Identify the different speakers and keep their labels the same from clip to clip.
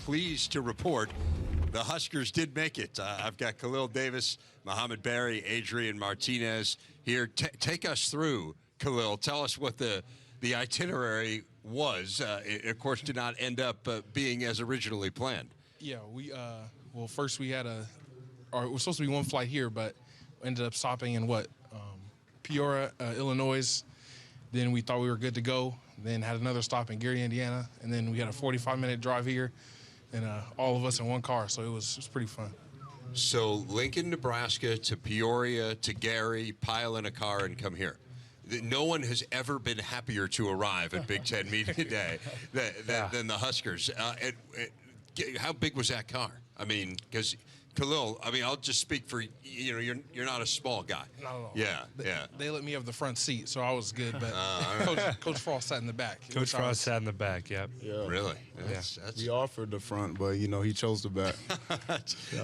Speaker 1: pleased to report the Huskers did make it. I've got Khalil Davis, Mohamed Barry, Adrian Martinez here. Take us through, Khalil. Tell us what the itinerary was. It, of course, did not end up being as originally planned.
Speaker 2: Yeah, well, first we had it was supposed to be one flight here, but ended up stopping in Peoria, Illinois. Then we thought we were good to go. Then had another stop in Gary, Indiana, and then we had a 45-minute drive here, and all of us in one car. So it was pretty fun.
Speaker 1: So Lincoln, Nebraska to Peoria to Gary, pile in a car and come here. No one has ever been happier to arrive at Big Ten Media Day than the Huskers. How big was that car? I mean, because Khalil, I'll just speak for you're not a small guy.
Speaker 2: Not at all.
Speaker 1: Yeah,
Speaker 2: They let me have the front seat, so I was good. But Coach Frost sat in the back.
Speaker 3: Coach Frost sat in the back. Yep.
Speaker 4: Yeah.
Speaker 1: Really?
Speaker 4: That's we offered the front, but he chose the back.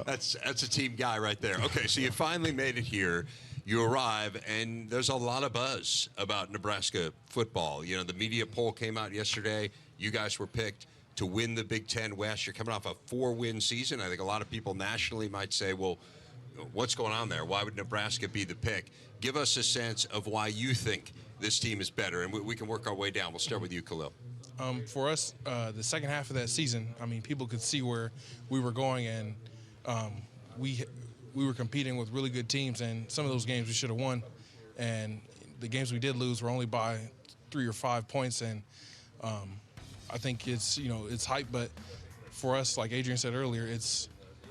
Speaker 1: That's a team guy right there. Okay, so you finally made it here. You arrive, and there's a lot of buzz about Nebraska football. The media poll came out yesterday. You guys were picked to win the Big Ten West. You're coming off a 4-win season. I think a lot of people nationally might say, well, what's going on there? Why would Nebraska be the pick? Give us a sense of why you think this team is better, and we can work our way down. We'll start with you, Khalil.
Speaker 2: For us, the second half of that season, people could see where we were going, and we were competing with really good teams, and some of those games we should have won. And the games we did lose were only by 3 or 5 points, and I think it's hype, but for us, like Adrian said earlier,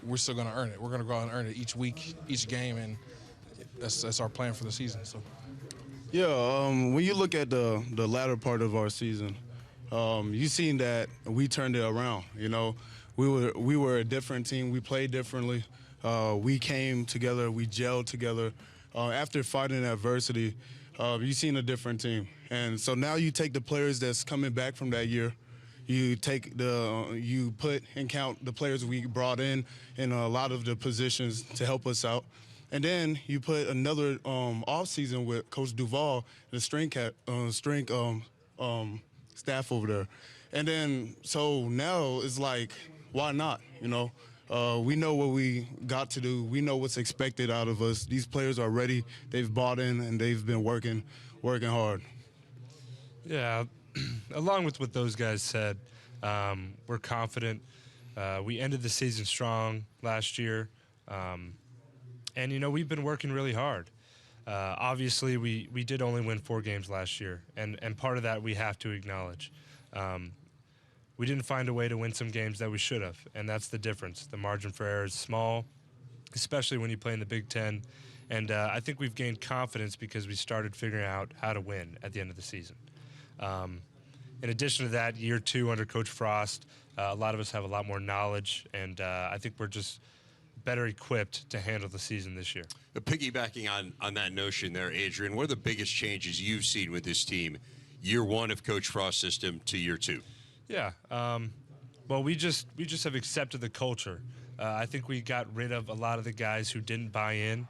Speaker 2: we're still going to earn it. We're going to go out and earn it each week, each game, and that's our plan for the season. So,
Speaker 4: yeah, when you look at the latter part of our season, you seen that we turned it around. We were a different team. We played differently. We came together. We gelled together. After fighting adversity, you've seen a different team. And so now you take the players that's coming back from that year. You put and count the players we brought in a lot of the positions to help us out. And then you put another off-season with Coach Duval, the strength staff over there. And then so now it's like, why not, We know what we got to do. We know what's expected out of us. These players are ready. They've bought in, and they've been working hard.
Speaker 3: Yeah, along with what those guys said, we're confident. We ended the season strong last year. And, we've been working really hard. Obviously, we did only win 4 games last year, and part of that we have to acknowledge. We didn't find a way to win some games that we should have, and that's the difference. The margin for error is small, especially when you play in the Big Ten. And I think we've gained confidence because we started figuring out how to win at the end of the season. In addition to that, year 2 under Coach Frost, a lot of us have a lot more knowledge, and I think we're just better equipped to handle the season this year.
Speaker 1: Piggybacking on that notion there, Adrian, what are the biggest changes you've seen with this team, year 1 of Coach Frost's system to year 2?
Speaker 3: Yeah, well, we just have accepted the culture. I think we got rid of a lot of the guys who didn't buy in,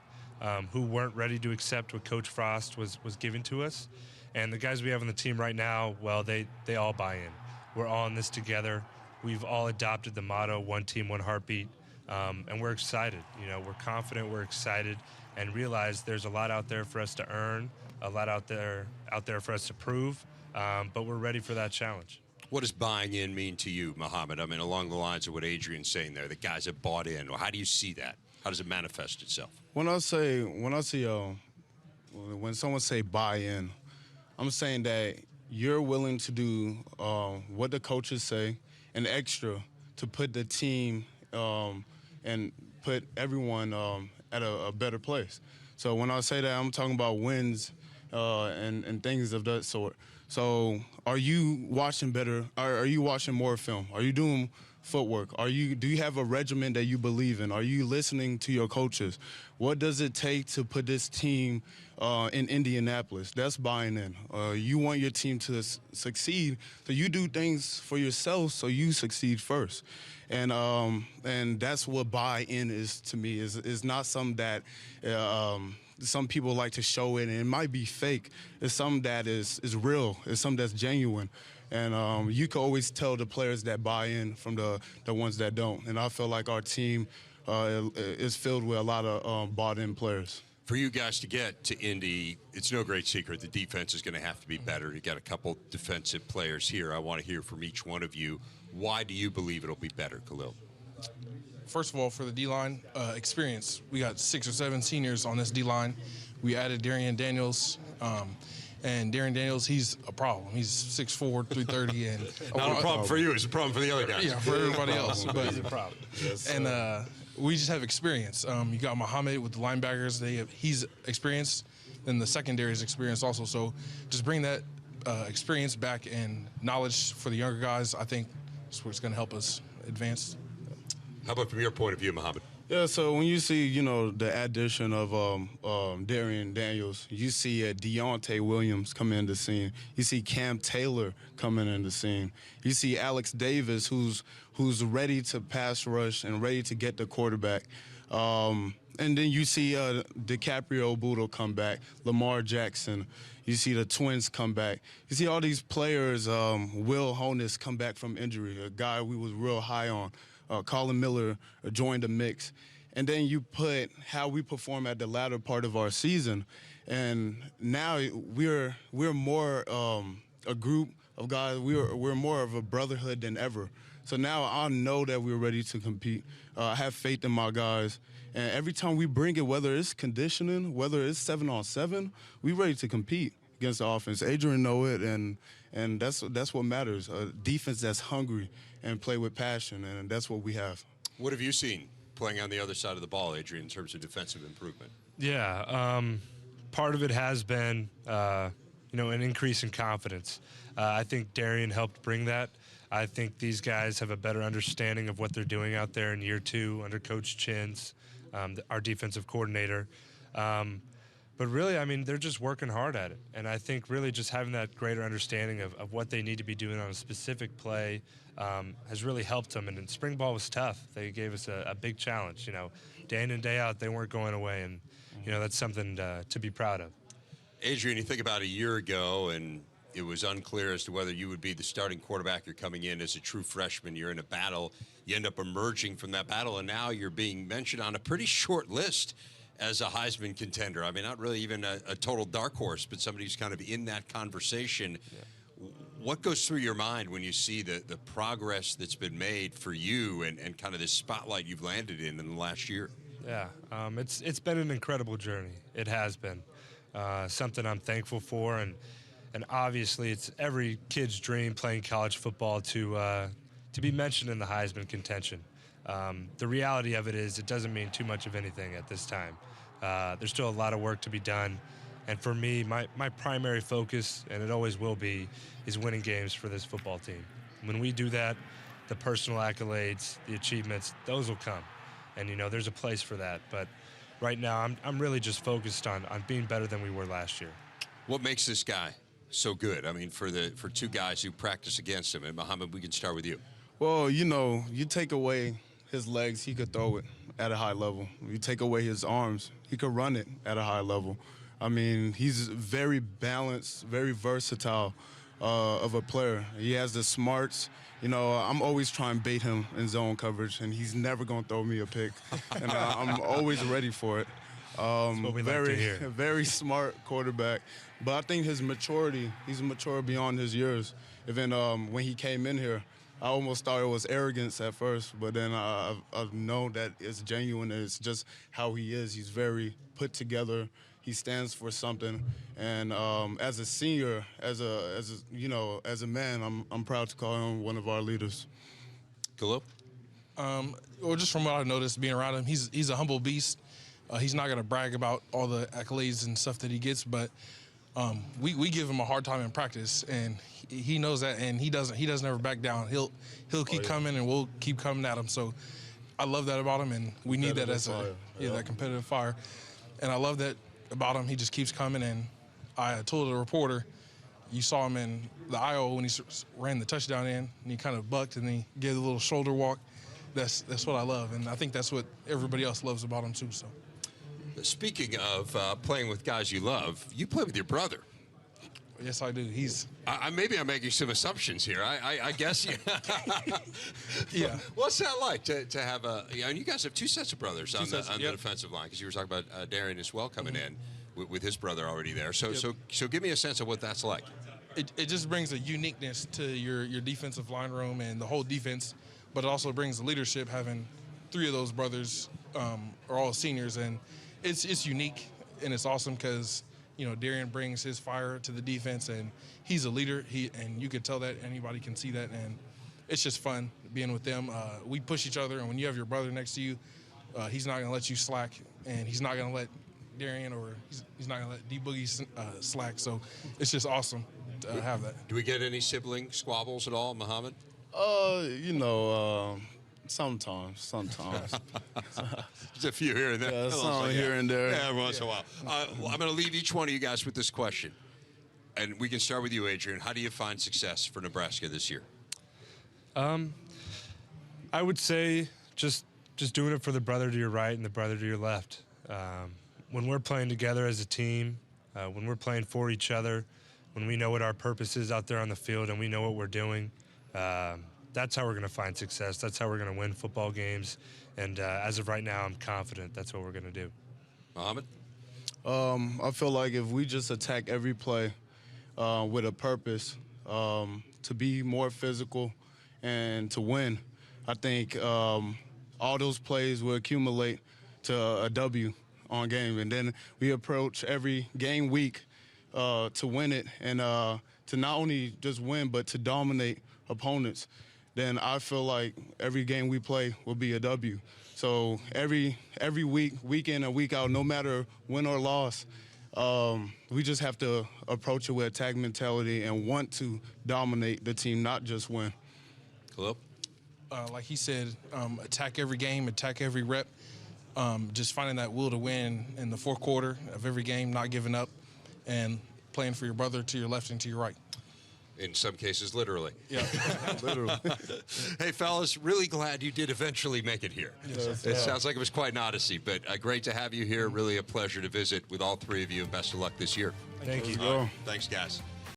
Speaker 3: who weren't ready to accept what Coach Frost was giving to us. And the guys we have on the team right now, well, they all buy in. We're all in this together. We've all adopted the motto, one team, one heartbeat, and we're excited. We're confident, we're excited, and realize there's a lot out there for us to earn, a lot out there for us to prove, but we're ready for that challenge.
Speaker 1: What does buying in mean to you, Mohamed? Along the lines of what Adrian's saying there, the guys have bought in. How do you see that? How does it manifest itself?
Speaker 4: When someone say buy in, I'm saying that you're willing to do what the coaches say and extra to put the team and put everyone at a better place. So when I say that, I'm talking about wins and things of that sort. So are you watching better? Are you watching more film? Are you doing footwork? Do you have a regimen that you believe in? Are you listening to your coaches? What does it take to put this team in Indianapolis? That's buying in. You want your team to succeed, so you do things for yourself so you succeed first. And that's what buy-in is to me. Is not something that some people like to show it, and it might be fake. It's something that is real. It's something that's genuine. And you can always tell the players that buy in from the ones that don't. And I feel like our team is filled with a lot of bought-in players.
Speaker 1: For you guys to get to Indy, it's no great secret the defense is going to have to be better. You got a couple defensive players here. I want to hear from each one of you. Why do you believe it'll be better, Khalil?
Speaker 2: First of all, for the D-line, experience. We got 6 or 7 seniors on this D-line. We added Darian Daniels. And Darian Daniels, he's a problem. He's 6'4", 330, and
Speaker 1: not a problem for you. It's a problem for the other guys.
Speaker 2: Yeah, for everybody else. But
Speaker 3: He's a problem.
Speaker 4: Yes,
Speaker 2: and we just have experience. You got Mohamed with the linebackers. He's experienced, and the secondary is experienced also. So just bring that experience back and knowledge for the younger guys. I think that's what's going to help us advance.
Speaker 1: How about from your point of view, Mohamed?
Speaker 4: Yeah, so when you see, the addition of Darian Daniels, you see Deontay Williams come in the scene. You see Cam Taylor coming in the scene. You see Alex Davis, who's ready to pass rush and ready to get the quarterback. And then you see DiCaprio Budo come back, Lamar Jackson. You see the twins come back. You see all these players, Will Honus come back from injury, a guy we was real high on. Colin Miller joined the mix. And then you put how we perform at the latter part of our season. And now we're more a group of guys. We're more of a brotherhood than ever. So now I know that we're ready to compete. I have faith in my guys. And every time we bring it, whether it's conditioning, whether it's 7-on-7, we're ready to compete against the offense. Adrian know it, and that's what matters. A defense that's hungry and play with passion, and that's what we have.
Speaker 1: What have you seen playing on the other side of the ball, Adrian, in terms of defensive improvement?
Speaker 3: Yeah, part of it has been, an increase in confidence. I think Darian helped bring that. I think these guys have a better understanding of what they're doing out there in year 2 under Coach Chin's, our defensive coordinator. But really, they're just working hard at it. And I think really just having that greater understanding of what they need to be doing on a specific play has really helped them. And spring ball was tough. They gave us a big challenge. Day in and day out, they weren't going away. And, that's something to be proud of.
Speaker 1: Adrian, you think about a year ago, and it was unclear as to whether you would be the starting quarterback. You're coming in as a true freshman. You're in a battle. You end up emerging from that battle, and now you're being mentioned on a pretty short list as a Heisman contender. Not really even a total dark horse, but somebody who's kind of in that conversation. Yeah. What goes through your mind when you see the progress that's been made for you and kind of this spotlight you've landed in the last year?
Speaker 3: Yeah, it's been an incredible journey. It has been. Something I'm thankful for, and obviously it's every kid's dream playing college football to be mentioned in the Heisman contention. The reality of it is it doesn't mean too much of anything at this time. There's still a lot of work to be done. And for me, my primary focus, and it always will be, is winning games for this football team. When we do that, the personal accolades, the achievements, those will come. And, there's a place for that. But right now, I'm really just focused on being better than we were last year.
Speaker 1: What makes this guy so good? For 2 guys who practice against him, and Mohamed, we can start with you.
Speaker 4: Well, you take away his legs, he could throw it at a high level. You take away his arms, he could run it at a high level. He's very balanced, very versatile of a player. He has the smarts. I'm always trying to bait him in zone coverage, and he's never going to throw me a pick. And I'm always ready for it.
Speaker 3: That's what we like to hear.
Speaker 4: Very smart quarterback. But I think his maturity, he's mature beyond his years. Even when he came in here, I almost thought it was arrogance at first, but then I know that it's genuine and it's just how he is. He's very put together. He stands for something. And as a senior, as a man, I'm proud to call him one of our leaders.
Speaker 1: Khalil?
Speaker 2: Well, just from what I've noticed being around him, he's a humble beast. He's not going to brag about all the accolades and stuff that he gets, but we give him a hard time in practice, and he knows that, and he doesn't ever back down. He'll keep coming, and we'll keep coming at him. So I love that about him, and we need that as that competitive fire. And I love that about him. He just keeps coming, and I told the reporter, you saw him in the Iowa when he ran the touchdown in, and he kind of bucked, and he gave a little shoulder walk. That's what I love, and I think that's what everybody else loves about him too. So.
Speaker 1: Speaking of playing with guys you love, you play with your brother.
Speaker 2: Yes, I do. He's
Speaker 1: maybe I'm making some assumptions here. I guess.
Speaker 2: yeah.
Speaker 1: What's that like to have a? And you guys have two sets of brothers on the
Speaker 2: yep.
Speaker 1: defensive line, because you were talking about Darian as well coming in with his brother already there. So give me a sense of what that's like.
Speaker 2: It just brings a uniqueness to your defensive line room and the whole defense, but it also brings leadership. Having 3 of those brothers are all seniors, and it's unique and it's awesome because Darian brings his fire to the defense, and he's a leader. And you could tell that, anybody can see that, and it's just fun being with them. We push each other, and when you have your brother next to you, he's not going to let you slack, and he's not going to let Darian or he's not going to let D-Boogie slack. So it's just awesome to have that.
Speaker 1: Do we get any sibling squabbles at all, Mohamed?
Speaker 4: Sometimes.
Speaker 1: There's a few here and there.
Speaker 4: Yeah, some here and there.
Speaker 1: Yeah, every once in a while. I'm going to leave each one of you guys with this question. And we can start with you, Adrian. How do you find success for Nebraska this year?
Speaker 3: I would say just doing it for the brother to your right and the brother to your left. When we're playing together as a team, when we're playing for each other, when we know what our purpose is out there on the field and we know what we're doing, that's how we're going to find success. That's how we're going to win football games. And as of right now, I'm confident that's what we're going to do.
Speaker 1: Mohamed?
Speaker 4: I feel like if we just attack every play with a purpose to be more physical and to win, I think all those plays will accumulate to a W on game. And then we approach every game week to win it and to not only just win but to dominate opponents. Then I feel like every game we play will be a W. So every week, week in and week out, no matter win or loss, we just have to approach it with attack mentality and want to dominate the team, not just win.
Speaker 1: Khalil?
Speaker 2: Like he said, attack every game, attack every rep. Just finding that will to win in the fourth quarter of every game, not giving up, and playing for your brother to your left and to your right.
Speaker 1: In some cases, literally.
Speaker 2: Yeah,
Speaker 4: Literally.
Speaker 1: Hey, fellas, really glad you did eventually make it here.
Speaker 2: Yes,
Speaker 1: It sounds like it was quite an odyssey, but great to have you here. Really a pleasure to visit with all 3 of you, and best of luck this year.
Speaker 3: Thank you.
Speaker 1: All right. Thanks, guys.